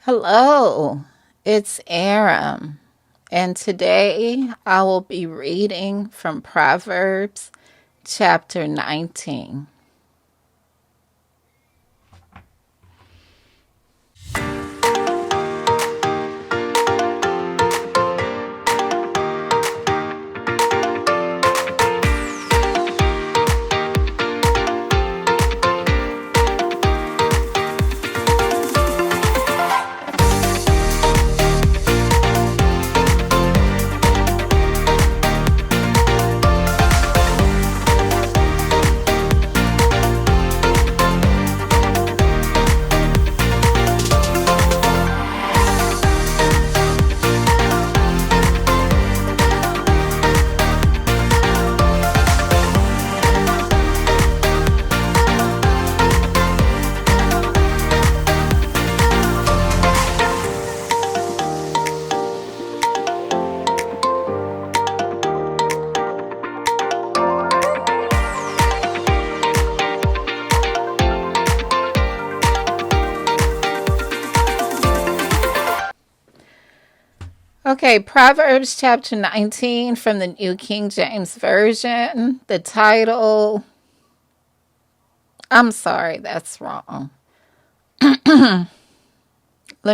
Hello, it's Arym, and today I will be reading from Proverbs Chapter 19. Okay, Proverbs chapter 19 from the New King James Version. The title, I'm sorry, that's wrong. Let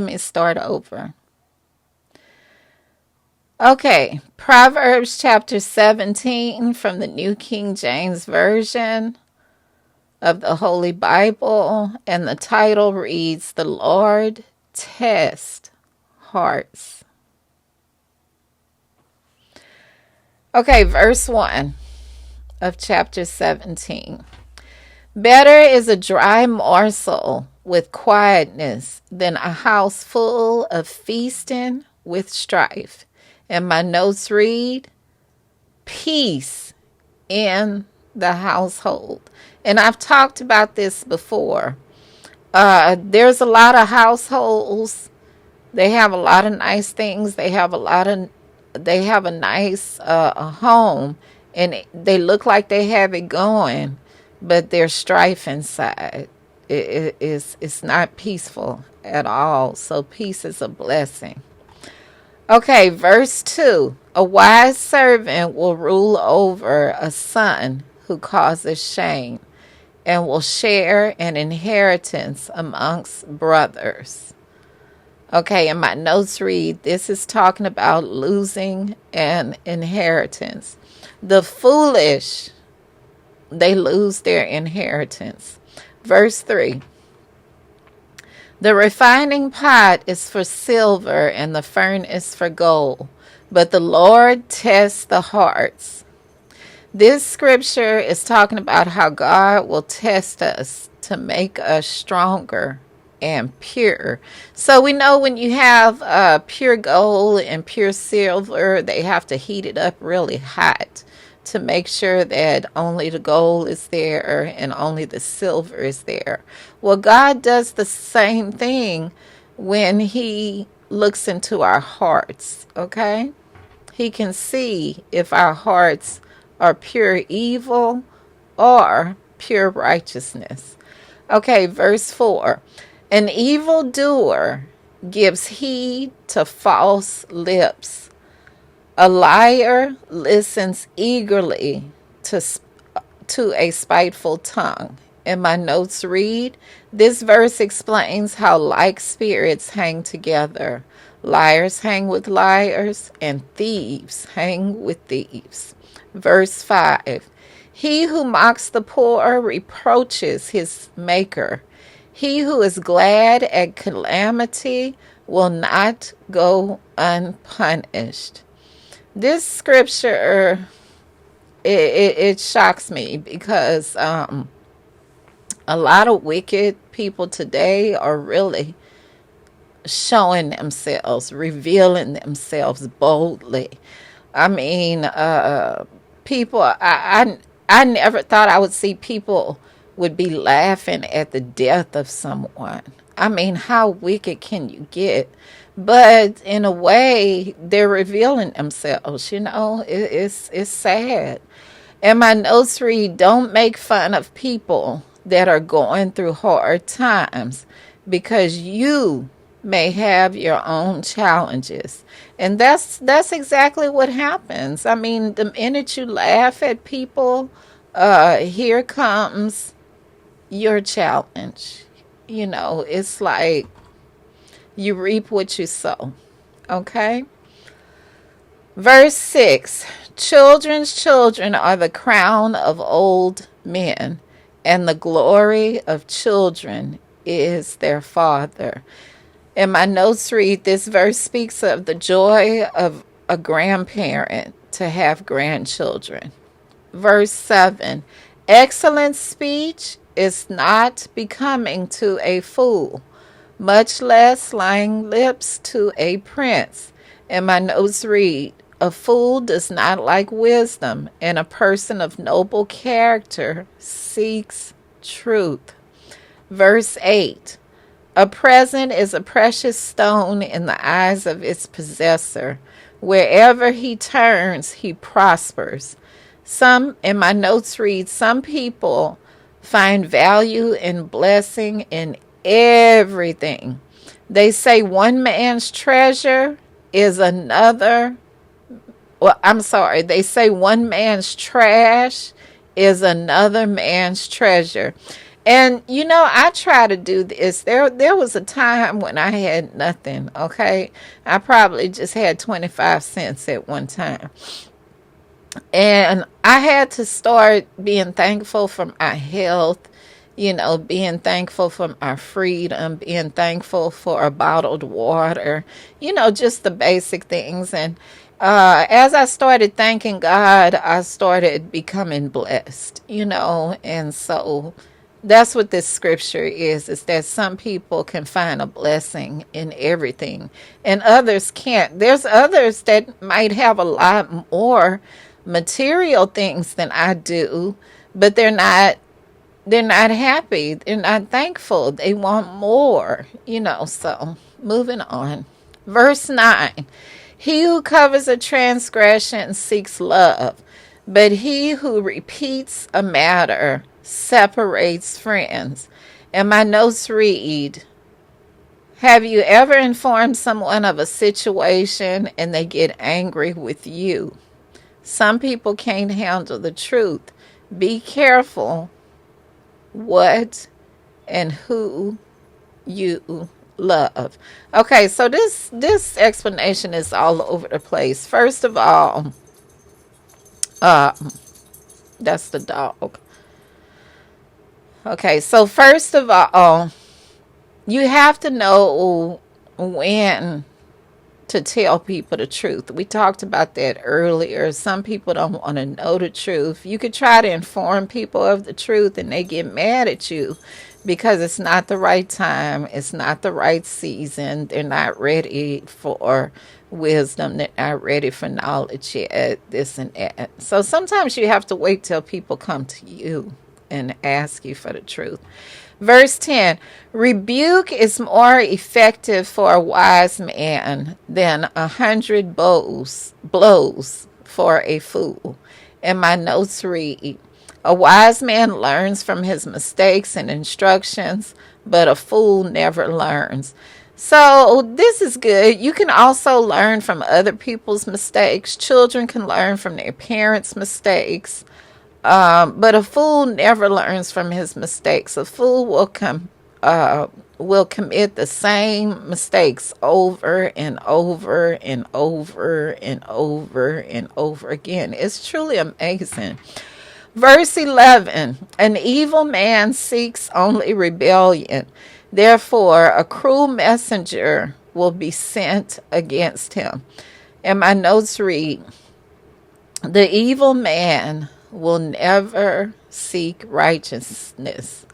me start over. Okay, Proverbs chapter 17 from the New King James Version of the Holy Bible, and the title reads, The Lord Test Hearts. Okay, verse 1 of chapter 17. Better is a dry morsel with quietness than a house full of feasting with strife. And my notes read, peace in the household. And I've talked about this before. There's a lot of households. They have a lot of nice things. They have a nice home, and they look like they have it going, but there's strife inside. It's not peaceful at all. So peace is a blessing. Okay, verse 2. A wise servant will rule over a son who causes shame, and will share an inheritance amongst brothers. Okay, and my notes read, this is talking about losing an inheritance. The foolish, they lose their inheritance. Verse 3. The refining pot is for silver and the furnace for gold, but the Lord tests the hearts. This scripture is talking about how God will test us to make us stronger and pure. So we know when you have pure gold and pure silver, they have to heat it up really hot to make sure that only the gold is there and only the silver is there. Well, God does the same thing when He looks into our hearts, okay? He can see if our hearts are pure evil or pure righteousness. Okay, verse 4. An evildoer gives heed to false lips. A liar listens eagerly to a spiteful tongue. And my notes read, this verse explains how like spirits hang together. Liars hang with liars, and thieves hang with thieves. Verse 5. He who mocks the poor reproaches his maker. He who is glad at calamity will not go unpunished. This scripture, it shocks me because a lot of wicked people today are really showing themselves, revealing themselves boldly. I mean, people, I never thought I would see people would be laughing at the death of someone. I mean, how wicked can you get? But in a way, they're revealing themselves. It's sad. And my notes read, don't make fun of people that are going through hard times, because you may have your own challenges. And that's exactly what happens. I mean, the minute you laugh at people, here comes your challenge. It's like you reap what you sow. Okay? Verse 6. Children's children are the crown of old men, and the glory of children is their father. In my notes read, this verse speaks of the joy of a grandparent to have grandchildren. Verse 7. Excellent speech is not becoming to a fool, much less lying lips to a prince. And my notes read, a fool does not like wisdom, and a person of noble character seeks truth. Verse 8. A present is a precious stone in the eyes of its possessor. Wherever he turns, he prospers. In my notes read, some people find value and blessing in everything. They say one man's treasure is another. They say one man's trash is another man's treasure. And, I try to do this. There was a time when I had nothing, okay? I probably just had 25 cents at one time. And I had to start being thankful for my health, being thankful for my freedom, being thankful for a bottled water, just the basic things. And as I started thanking God, I started becoming blessed, and so that's what this scripture is that some people can find a blessing in everything and others can't. There's others that might have a lot more material things than I do, but they're not happy. They're not thankful. They want more, so moving on. Verse 9. He who covers a transgression seeks love, but he who repeats a matter separates friends. And my notes read, have you ever informed someone of a situation and they get angry with you? Some people can't handle the truth. Be careful what and who you love. Okay, so this explanation is all over the place. First of all, that's the dog. Okay, so first of all, you have to know when to tell people the truth. We talked about that earlier. Some people don't want to know the truth. You could try to inform people of the truth and they get mad at you because it's not the right time. It's not the right season. They're not ready for wisdom. They're not ready for knowledge yet, this and that. So sometimes you have to wait till people come to you and ask you for the truth. Verse 10, rebuke is more effective for a wise man than 100 blows for a fool. And my notes read, a wise man learns from his mistakes and instructions, but a fool never learns. So this is good. You can also learn from other people's mistakes. Children can learn from their parents' mistakes. But a fool never learns from his mistakes. A fool will commit the same mistakes over and over and over and over and over again. It's truly amazing. Verse 11, an evil man seeks only rebellion. Therefore, a cruel messenger will be sent against him. And my notes read, the evil man will never seek righteousness.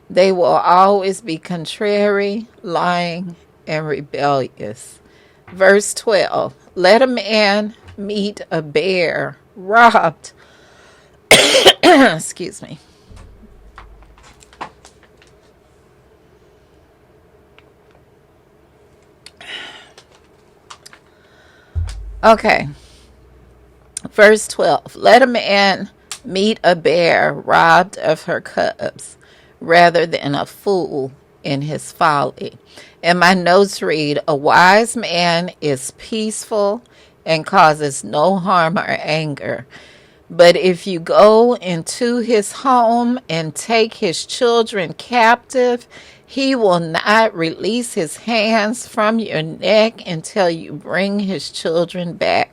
They will always be contrary, lying, and rebellious. Verse 12, let a man meet a bear robbed. Excuse me. Okay. Verse 12, let a man meet a bear robbed of her cubs rather than a fool in his folly. And my notes read, a wise man is peaceful and causes no harm or anger. But if you go into his home and take his children captive, he will not release his hands from your neck until you bring his children back.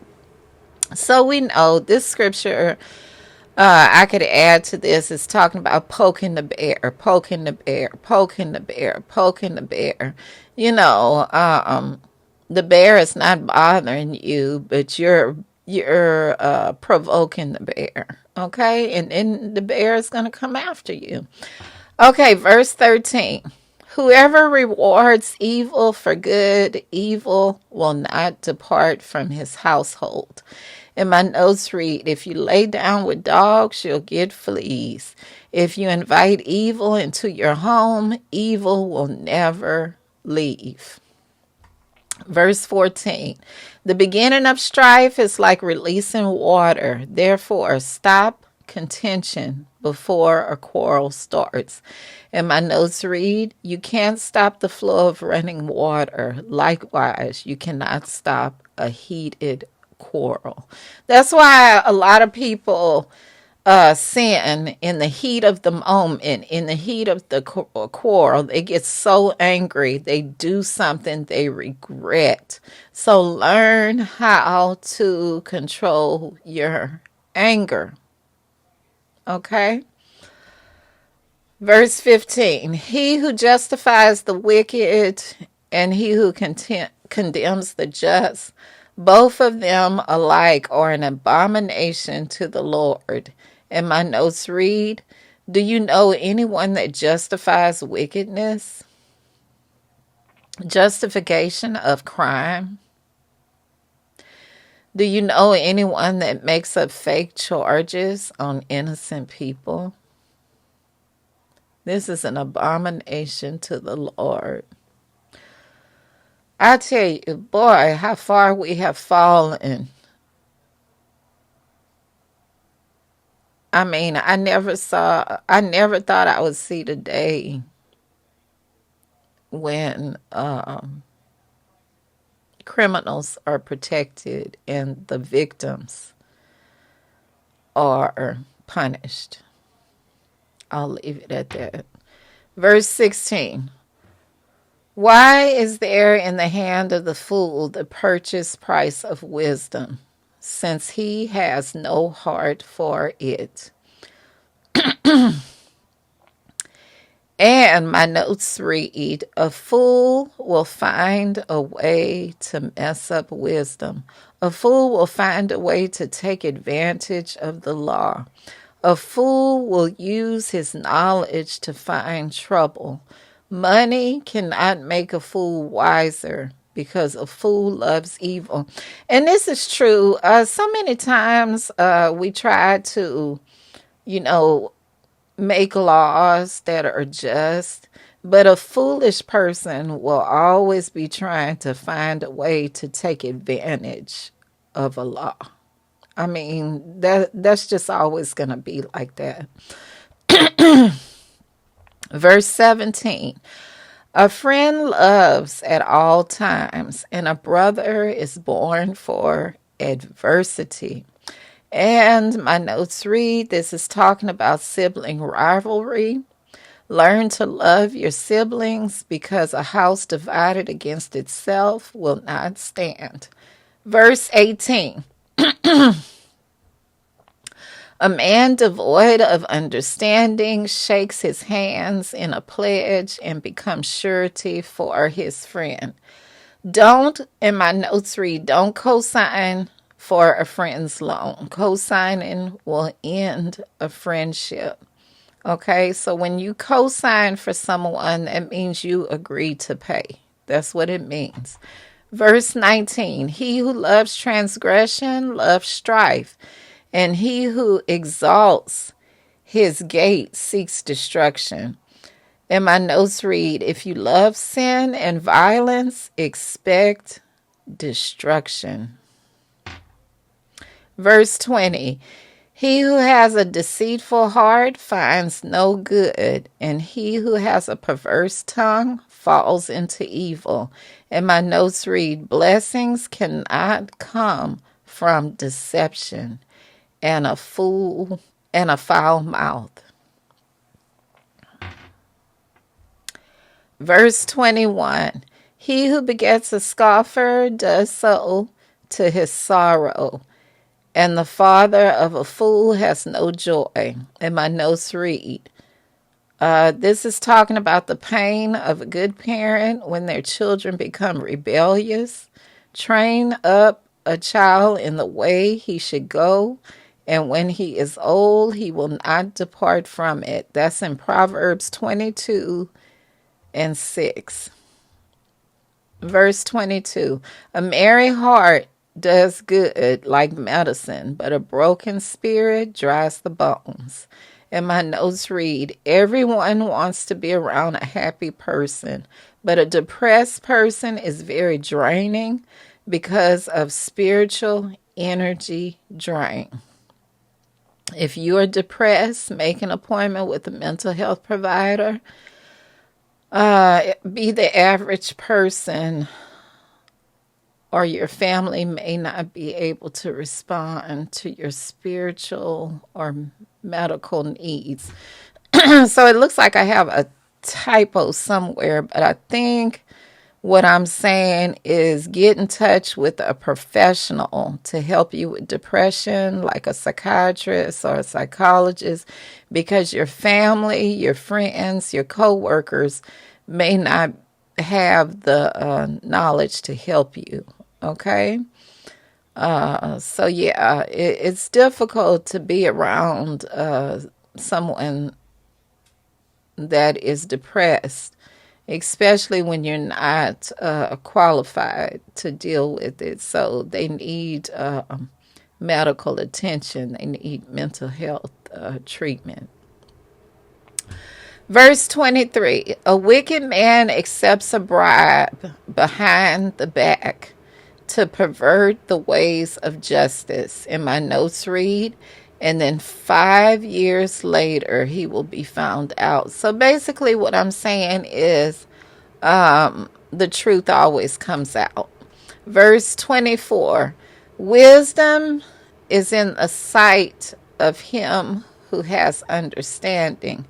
So we know this scripture, I could add to this, is talking about poking the bear, poking the bear, poking the bear, poking the bear. You know, the bear is not bothering you, but you're provoking the bear. Okay, and then the bear is going to come after you. Okay, verse 13. Whoever rewards evil for good, evil will not depart from his household. And my notes read, if you lay down with dogs, you'll get fleas. If you invite evil into your home, evil will never leave. Verse 14, the beginning of strife is like releasing water. Therefore, stop contention before a quarrel starts. And my notes read, you can't stop the flow of running water. Likewise, you cannot stop a heated quarrel. That's why a lot of people sin in the heat of the moment, in the heat of the quarrel. They get so angry, they do something they regret. So learn how to control your anger. Okay? Verse 15, he who justifies the wicked and he who condemns the just, both of them alike are an abomination to the Lord. And my notes read, do you know anyone that justifies wickedness? Justification of crime? Do you know anyone that makes up fake charges on innocent people? This is an abomination to the Lord. I tell you, boy, how far we have fallen. I mean, I never thought I would see the day when criminals are protected and the victims are punished. I'll leave it at that. Verse 16. Why is there in the hand of the fool the purchase price of wisdom, since he has no heart for it? And my notes read, a fool will find a way to mess up wisdom. A fool will find a way to take advantage of the law. A fool will use his knowledge to find trouble. Money cannot make a fool wiser because a fool loves evil. And this is true. So many times we try to, make laws that are just, but a foolish person will always be trying to find a way to take advantage of a law. I mean, that's just always going to be like that. Verse 17, a friend loves at all times, and a brother is born for adversity. And my notes read, this is talking about sibling rivalry. Learn to love your siblings because a house divided against itself will not stand. Verse 18. A man devoid of understanding shakes his hands in a pledge and becomes surety for his friend. Don't, in my notes read, don't co-sign for a friend's loan. Co-signing will end a friendship. Okay, so when you co-sign for someone, that means you agree to pay. That's what it means. Verse 19, he who loves transgression loves strife, and he who exalts his gate seeks destruction. And my notes read, if you love sin and violence, expect destruction. Verse 20, He who has a deceitful heart finds no good, and he who has a perverse tongue falls into evil. And my notes read, blessings cannot come from deception and a fool and a foul mouth. Verse 21, he who begets a scoffer does so to his sorrow, and the father of a fool has no joy. And my notes read, this is talking about the pain of a good parent when their children become rebellious. Train up a child in the way he should go, and when he is old, he will not depart from it. That's in Proverbs 22:6. Verse 22, a merry heart does good like medicine, but a broken spirit dries the bones. And my notes read, everyone wants to be around a happy person, but a depressed person is very draining because of spiritual energy drain. If you are depressed, make an appointment with a mental health provider. Be the average person, or your family may not be able to respond to your spiritual or medical needs. So it looks like I have a typo somewhere, but I think what I'm saying is get in touch with a professional to help you with depression, like a psychiatrist or a psychologist, because your family, your friends, your coworkers may not have the knowledge to help you. Okay? So yeah, it's difficult to be around someone that is depressed, especially when you're not qualified to deal with it. So they need medical attention. They need mental health treatment. Verse 23, a wicked man accepts a bribe behind the back to pervert the ways of justice. And my notes read, and then 5 years later, he will be found out. So basically what I'm saying is the truth always comes out. Verse 24, wisdom is in the sight of him who has understanding,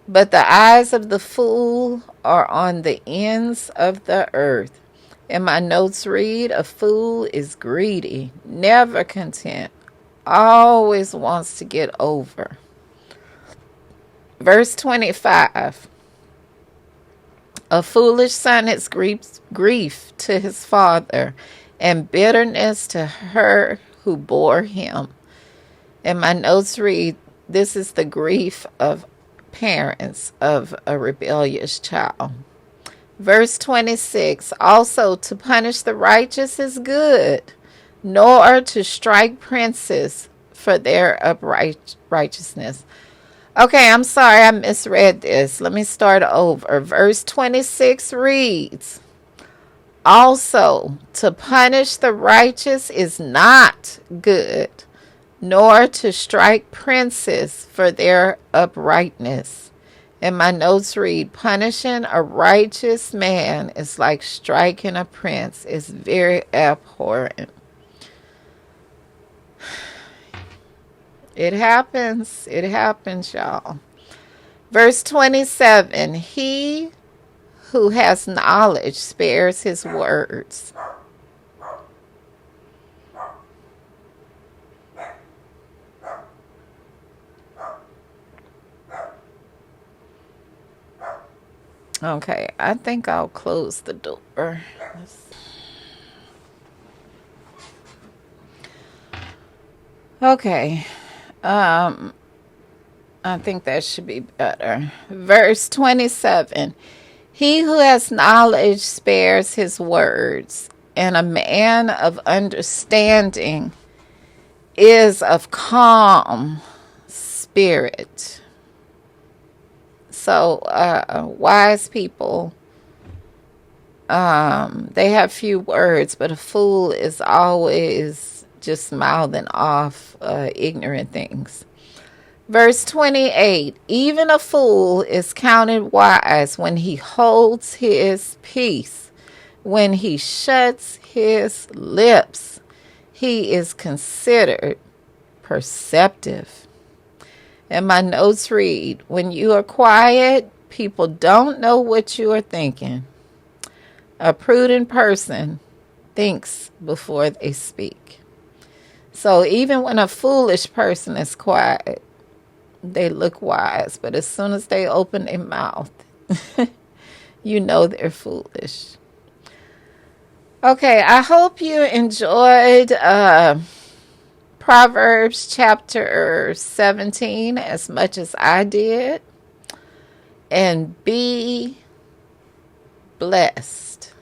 but the eyes of the fool are on the ends of the earth. And my notes read, a fool is greedy, never content, always wants to get over. Verse 25, a foolish son is grief to his father, and bitterness to her who bore him. And my notes read, this is the grief of parents of a rebellious child. Verse 26, also to punish the righteous is good, nor to strike princes for their righteousness. Okay, I'm sorry, I misread this. Let me start over. Verse 26 reads, also to punish the righteous is not good, nor to strike princes for their uprightness. And my notes read, punishing a righteous man is like striking a prince. It's very abhorrent. It happens. It happens, y'all. Verse 27, he who has knowledge spares his words. Okay, I think I'll close the door. Okay, I think that should be better. Verse 27, he who has knowledge spares his words, and a man of understanding is of calm spirit. So wise people, they have few words, but a fool is always just mouthing off ignorant things. Verse 28, even a fool is counted wise when he holds his peace. When he shuts his lips, he is considered perceptive. And my notes read, when you are quiet, people don't know what you are thinking. A prudent person thinks before they speak. So even when a foolish person is quiet, they look wise, but as soon as they open their mouth, you know they're foolish. Okay, I hope you enjoyed Proverbs Chapter 17 as much as I did. And be blessed.